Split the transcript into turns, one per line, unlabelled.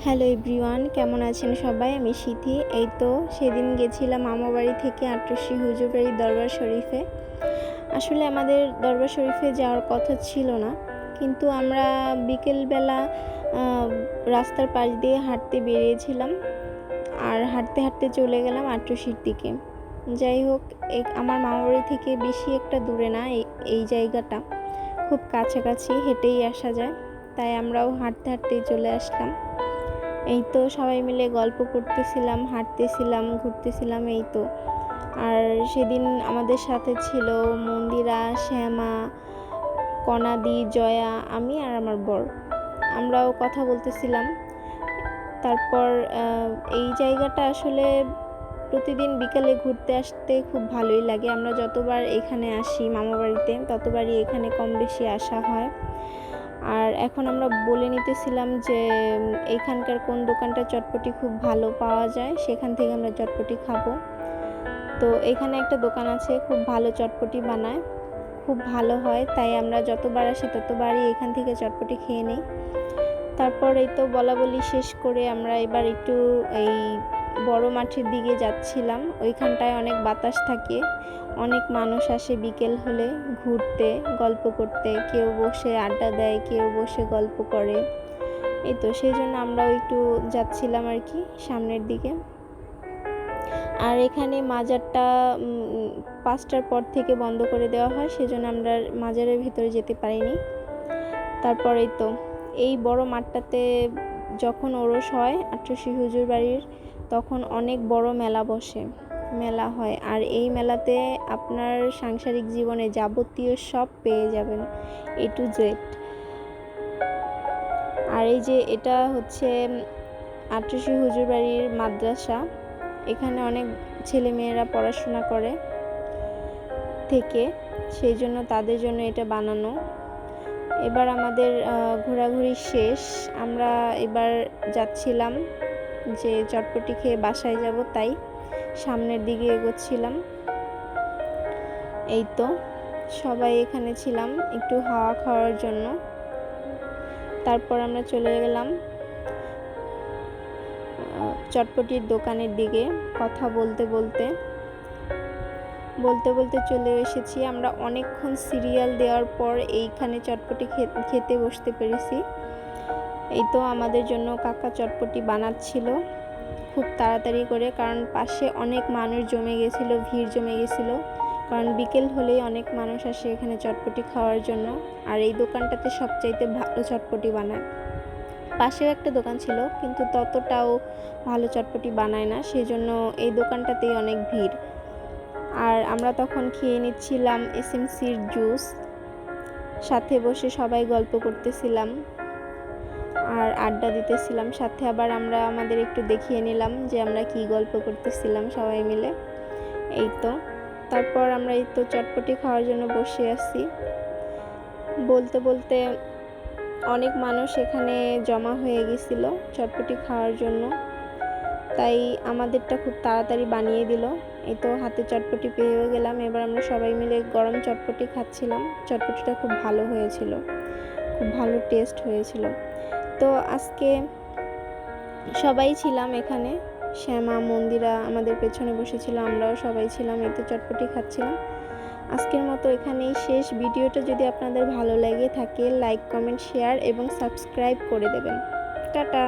Hello everyone, কেমন আছেন সবাই? আমি সিথি। এই তো সেদিন গেছিলাম মামাবাড়ি থেকে আটরশি হুজুরবাড়ি দরবার শরীফে। আসলে আমাদের দরবার শরীফে যাওয়ার কথা ছিল না, কিন্তু আমরা বিকেলবেলা রাস্তার পাশ দিয়ে হাঁটতে বেরিয়েছিলাম আর হাঁটতে হাঁটতে চলে গেলাম আটরশির দিকে। যাই হোক, আমার মামাবাড়ি থেকে বেশি একটা দূরে না, এই জায়গাটা খুব কাছাকাছি, হেঁটেই আসা যায়। তাই আমরাও হাঁটতে হাঁটতেই চলে আসলাম। এই তো সবাই মিলে গল্প করতেছিলাম, হাঁটতেছিলাম, ঘুরতেছিলাম। এই তো আর সেদিন আমাদের সাথে ছিল মন্দিরা, শ্যামা, কনাদি, জয়া, আমি আর আমার বর। আমরাও কথা বলতেছিলাম। তারপর এই জায়গাটা আসলে প্রতিদিন বিকালে ঘুরতে আসতে খুব ভালোই লাগে। আমরা যতবার এখানে আসি মামাবাড়িতে, ততবারই এখানে কম বেশি আসা হয়। আর এখন আমরা বলে নিতেছিলাম যে এইখানকার কোন দোকানটা চটপটি খুব ভালো পাওয়া যায়, সেখান থেকে আমরা চটপটি খাবো। তো এখানে একটা দোকান আছে, খুব ভালো চটপটি বানায়, খুব ভালো হয়। তাই আমরা যতবার আসি ততবারই এখান থেকে চটপটি খেয়ে নিই। তারপর এই তো বলা বলি শেষ করে আমরা এবার একটু এই বড় মাঠের দিকে যাচ্ছিলাম। ওইখানটায় অনেক বাতাস থাকে, অনেক মানুষ আসে বিকেল হলে ঘুরতে, গল্প করতে। কেউ বসে আড্ডা দেয়, কেউ বসে গল্প করে। এই তো সেই জন্য আমরাও একটু যাচ্ছিলাম আর কি সামনের দিকে। আর এখানে মাজারটা 5টার পর থেকে বন্ধ করে দেওয়া হয়, সেজন্য আমরা মাজারের ভিতরে যেতে পারিনি। তারপর এই তো এই বড় মাঠটাতে যখন ওরস হয় আটরশি হুজুর বাড়ির, তখন অনেক বড় মেলা হয়। আর এই মেলাতে আপনার সাংসারিক জীবনে যাবতীয় সব পেয়ে যাবেন, A to Z। আর এই যে এটা হচ্ছে আটরশি হুজুর বাড়ির মাদ্রাসা। এখানে অনেক ছেলে মেয়েরা পড়াশোনা করে থেকে, সেই জন্য তাদের জন্য এটা বানানো। এবার আমাদের ঘোরাঘুরি শেষ, আমরা এবার যাচ্ছিলাম যে চটপটি খেয়ে বাসায় যাব, তাই সামনের দিকে এগোচ্ছিলাম। এই তো সবাই এখানে ছিলাম একটু হাওয়া খাওয়ার জন্য। তারপর আমরা চলে গেলাম চটপটির দোকানের দিকে, কথা বলতে বলতে চলে এসেছি। আমরা অনেকক্ষণ সিরিয়াল দেওয়ার পর এইখানে চটপটি খেতে বসতে পেরেছি। এই তো আমাদের জন্য কাকা চটপটি বানাচ্ছিল খুব তাড়াতাড়ি করে, কারণ পাশে অনেক মানুষ জমে গেছিলো, ভিড় জমে গেছিলো। কারণ বিকেল হলেই অনেক মানুষ আসে এখানে চটপটি খাওয়ার জন্য। আর এই দোকানটাতে সবচাইতে ভালো চটপটি বানায়। পাশেও একটা দোকান ছিল, কিন্তু ততটাও ভালো চটপটি বানায় না, সেই জন্য এই দোকানটাতেই অনেক ভিড়। আর আমরা তখন খেয়ে নিচ্ছিলাম SMCর জুস, সাথে বসে সবাই গল্প করতেছিলাম আর আড্ডা দিতেছিলাম। সাথে আবার আমরা আমাদের একটু দেখিয়ে নিলাম যে আমরা কি গল্প করতেছিলাম সবাই মিলে। এই তো তারপর আমরা এই তো চটপটি খাওয়ার জন্য বসে আছি। বলতে বলতে অনেক মানুষ এখানে জমা হয়ে গেছিল চটপটি খাওয়ার জন্য, তাই আমাদেরটা খুব তাড়াতাড়ি বানিয়ে দিল। এই তো হাতে চটপটি পেয়েও গেলাম। এবার আমরা সবাই মিলে গরম চটপটি খাচ্ছিলাম। চটপটিটা খুব ভালো হয়েছিল, খুব ভালো টেস্ট হয়েছিল। তো আজকে সবাই ছিলাম এখানে, শ্যামা, মন্দিরা আমাদের পেছনে বসেছিল, আমরাও সবাই ছিলাম। এই তো চটপটি খাচ্ছিলাম। আজকের মতো এখানেই শেষ। ভিডিওটা যদি আপনাদের ভালো লেগে থাকে, লাইক, কমেন্ট, শেয়ার এবং সাবস্ক্রাইব করে দেবেন। টাটা।